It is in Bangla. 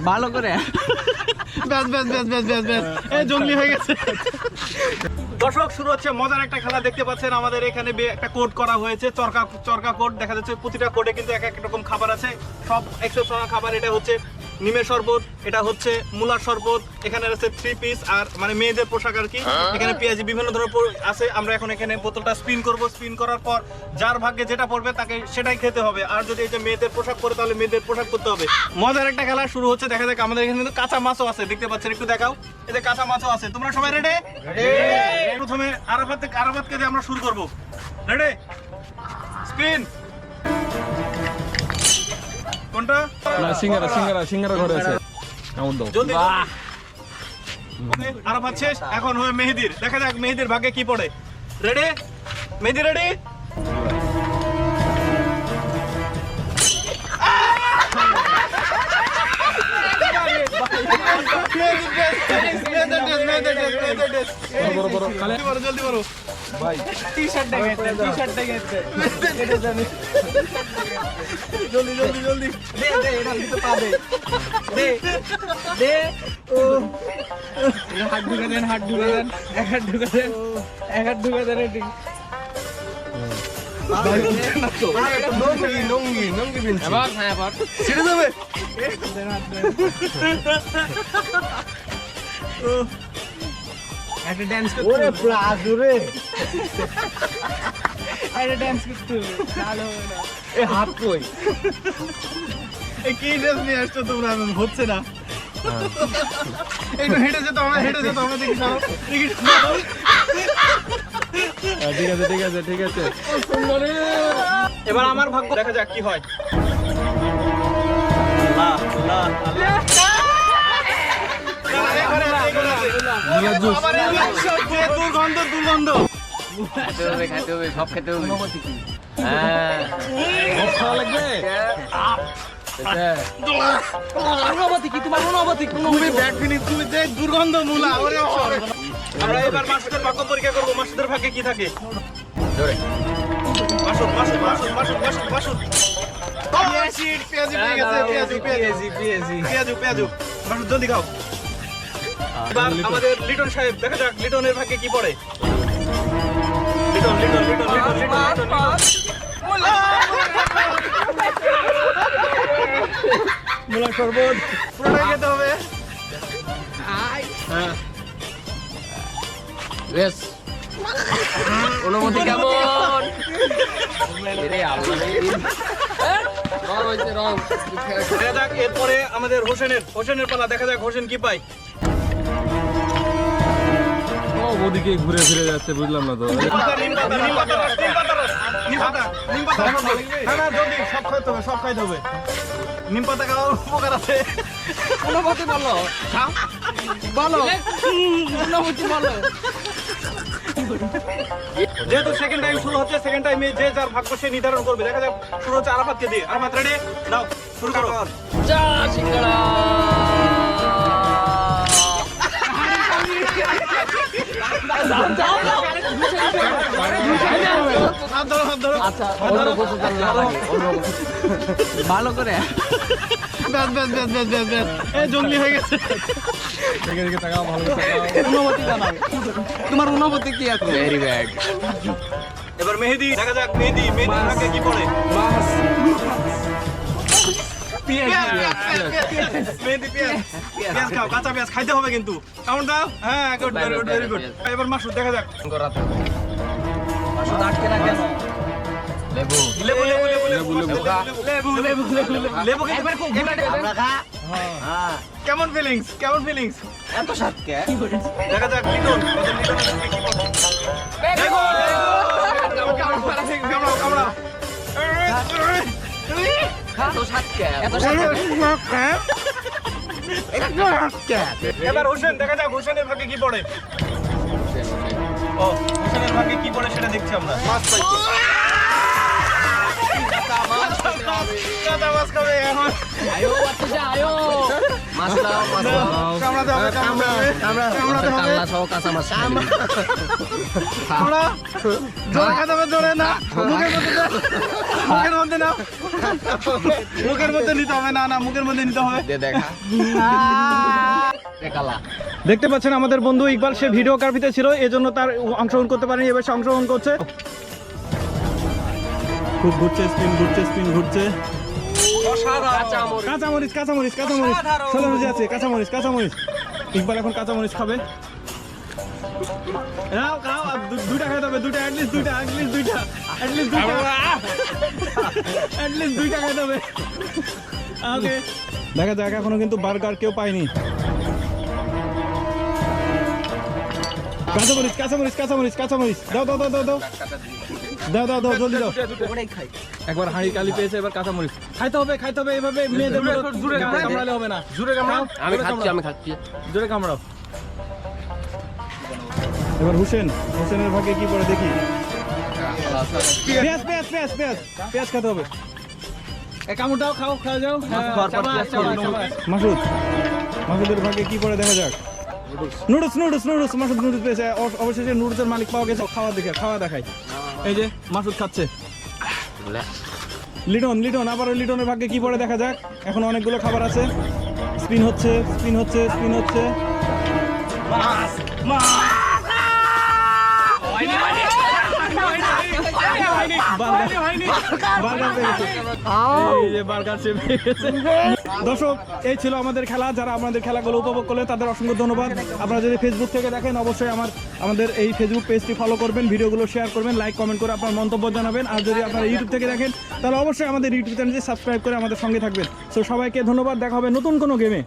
ভালো করে ব্যাস ব্যাস ব্যাস ব্যাস ব্যাস ব্যাস এই জঙ্গলি হয়ে গেছে। দর্শক, শুরু হচ্ছে মজার একটা খেলা। দেখতে পাচ্ছেন আমাদের এখানে একটা কোড করা হয়েছে, চরকা কোড দেখা যাচ্ছে। প্রতিটা কোডে কিন্তু এক এক রকম খাবার আছে, সব এক্সেপশনাল খাবার। এটা হচ্ছে নিমের শরবত, এটা হচ্ছে মুলার শরবত, এখানে আছে 3 পিস আর মানে মেয়েদের পোশাক আর কি। এখানে পেঁয়াজি বিভিন্ন ধরনের আছে। আমরা এখন এখানে বোতলটা স্পিন করব। স্পিন করার পর যার ভাগ্যে যেটা পড়বে তাকে সেটাই খেতে হবে। আর যদি এই যে মেয়েদের পোশাক পরে তাহলে মেয়েদের পোশাক করতে হবে। মজার একটা খেলা শুরু হচ্ছে। দেখা যাক, আমাদের এখানে কিন্তু কাঁচা মাছও আছে, দেখতে পাচ্ছেন, একটু দেখাও। এই যে কাঁচা মাছও আছে। তোমরা সবাই রেডি? প্রথমে আরাফাতকে দিয়ে আমরা শুরু করব। রেডি? স্পিন। কোনটা? না, সিঙ্গারা ঘরে আছে। কেমন দাও? জলদি। আরাফাত শেষ, এখন হবে মেহেদির। দেখা যাক মেহেদির ভাগ্যে কি পড়ে। রেডি? মেহেদি রেডি? জলদি বলো ভাই। টি-শার্টটা গেছে, টি-শার্টটা গেছে। জলদি জলদি জলদি দে দে, এটা দিতে পাবে। দে দে। ও হাত ঢুকা দেন, হাত ঢুকা দেন, এক হাত ঢুকা দেন, এক হাত ঢুকা দেন। এটি নঙ্গি বিনছি। এবার হ্যাঁ, এবার ছেড়ে দেবে। একটা ডান্স করতে। ওরে প্লাস রে, একটা ডান্স করতে হবে, ভালো হবে না। এই হাত কই? এই কি ড্রেস নিয়ে আসছো তোমরা? হচ্ছে না। একটু হেঁটে যেত, আমরা হেঁটে যেত, আমরা দেখি সরো, দেখি সরো। ঠিক আছে ঠিক আছে ঠিক আছে। এবার আমার ভাগ্য, দেখা যাক কি হয়। আল্লাহ আল্লাহ আল্লাহ। দুর্গন্ধ দুর্গন্ধ। খাইতে হবে, সব খেতে হবে। অনুভূতি কি তোমার? অনুভূতি তুমি ব্যাড ফিনিশ, তুমি যে দুর্গন্ধ মুলা। ওরে আমরা এবার মাসুদের ভাগ্য পরীক্ষা করবো। মাসুদের ভাগ্যে কি থাকে? মাসুদ মাসুদ মাসুদ মাসুদ মাসুদ মাসুদ। পেঁয়াজি পেয়ে গেছে, পেঁয়াজু। মাসুদ জলদি খাও। এবার আমাদের লিটন সাহেব, দেখা যাক লিটনের ভাগ্যে কি পড়ে। লিটন লিটন লিটন লিটন লিটন মুলা শরবত পুরোটা খেতে হবে। বেশ, অনুভূতি কেমন? দেখা যাক এরপরে আমাদের হোসেনের পালা। দেখা যাক হোসেন কি পায়। ওদিকে ঘুরে ফিরে যাচ্ছে, বুঝলাম না তো। সব খাইতে হবে। নিম পাতা খাওয়ার উপকার আছে। অনুভূতি বলো, বলো অনুভূতি বলো। যেহেতু সেকেন্ড টাইম শুরু হচ্ছে, সেকেন্ড টাইমে যে যার ভাগ্য সে নির্ধারণ করবে। দেখা যাক, শুরু হচ্ছে আরাফাতকে দিয়ে। আরাফাত রেডি? নাও শুরু করো। চা সিঙ্গারা। আচ্ছা, ভালো করে ব্যাস ব্যাস ব্যাস ব্যাস ব্যাস ব্যাস এই জঙ্গলি হয়ে গেছে। অনুভূতি জানাও, তোমার অনুভূতি কি আছে? Very bad. এবার মেহেদি, দেখা যাক মেহেদি ভাগ্যে কি পড়ে। মেহেদি পেঁয়াজ খাও, কাঁচা পেঁয়াজ খাইতে হবে কিন্তু। কেমন দাও? হ্যাঁ, good, very good, very good. এবার মাসুদ, দেখা যাক। মাসুদ আটকে না কেন? লেবু লেবু লেবু লেবু লেবু লেবু লেবু কেমন ফিলিংস? কেমন ফিলিংস? এত স্বাদ কে? দেখা যাক লিটন, লিটনের ভাগ্যে কি পড়ে। কামড়াও। এত স্বাদ কে? এবার হোসেন, দেখা যাক হোসেনের ভাগ্যে কি পড়ে। ও, হোসেনের ভাগ্যে কি পড়ে সেটা দেখছি আমরা। মাছ পাইছি। কাঁচা মাছ খাবে এখন। আয়ো বাচ্চা আয়ো। মাছ দাও, মাছ দাও। কামড়াতে হবে, কামড়াতে হবে, কামড়াতে হবে। কামড়া সহ কাঁচা মাছ। কামড়া। জোরে খেতে হবে, জোরে না। মুখের মধ্যে দে। মুখের মধ্যে নাও। মুখের মধ্যে নিতে হবে, না না মুখের মধ্যে নিতে হবে। দে দেখা। কালা। দেখতে পাচ্ছেন আমাদের বন্ধু ইকবাল, সে ভিডিও কার্পিতে ছিল, এজন্য তার অংশগ্রহণ করতে পারেনি, এবার সে অংশগ্রহণ করছে। খুব ঘুরছে, স্পিন ঘুরছে, স্পিন ঘুরছে। কাঁচামরিচ, কাঁচামরিচ, কাঁচামরিচ। সোনামরিচ আছে, কাঁচামরিচ, কাঁচামরিচ। ইকবাল এখন কাঁচামরিচ খাবে। নাও, খাও, আর দুইটা খাইতে হবে, দুইটা, অ্যাটলিস্ট দুইটা, অ্যাটলিস্ট দুইটা, অ্যাটলিস্ট দুইটা, অ্যাটলিস্ট দুইটা খাইতে হবে। ওকে, দেখা যাক, এখনো কিন্তু বার্গার কেউ পায়নি। কাঁচামরিচ, কাঁচামরিচ, কাঁচামরিচ, কাঁচামরিচ। দাও দাও দাও দাও দাও দাও দাও দাও, জলদি দাও। একবার হাঁড়ি কালি পেয়েছে, এবার কাঁচা মরিচ। খাইতে হবে, খাইতে হবে, এভাবে মেয়েদের মতো জোরে কামড়ালে হবে না। জোরে কামড়াও, আমি খাচ্ছি, আমি খাচ্ছি। জোরে কামড়াও। এবার হোসেনের ভাগে কি পড়ে দেখি। পেঁয়াজ, পেঁয়াজ, পেঁয়াজ, পেঁয়াজ, পেঁয়াজ খেতে হবে। কামড়টাও খাও, খাওয়া যাও। মাসুদের ভাগে কি পড়ে দেখা যাক। Noodles, noodles, noodles. Masud noodles পেয়েছে, অবশেষে নুডলসের মালিক পাওয়া গেছে। খাওয়া দেখে, খাওয়া দেখাই। এই যে মাসুদ খাচ্ছে লিটন, লিটন। আবারও লিটনের ভাগ্যে কি পড়ে দেখা যাক। এখন অনেকগুলো খাবার আছে। স্পিন হচ্ছে, স্পিন হচ্ছে, স্পিন হচ্ছে। দর্শক, এই ছিল আমাদের খেলা। যারা আমাদের খেলাগুলো উপভোগ করলেন তাদের অসংখ্য ধন্যবাদ। আপনারা যদি ফেসবুক থেকে দেখেন, অবশ্যই আমাদের এই ফেসবুক পেজটি ফলো করবেন, ভিডিওগুলো শেয়ার করবেন, লাইক কমেন্ট করে আপনার মন্তব্য জানাবেন। আর যদি আপনারা ইউটিউব থেকে দেখেন, তাহলে অবশ্যই আমাদের ইউটিউব চ্যানেলটি সাবস্ক্রাইব করে আমাদের সঙ্গে থাকবেন। সো সবাইকে ধন্যবাদ, দেখা হবে নতুন কোনো গেমে।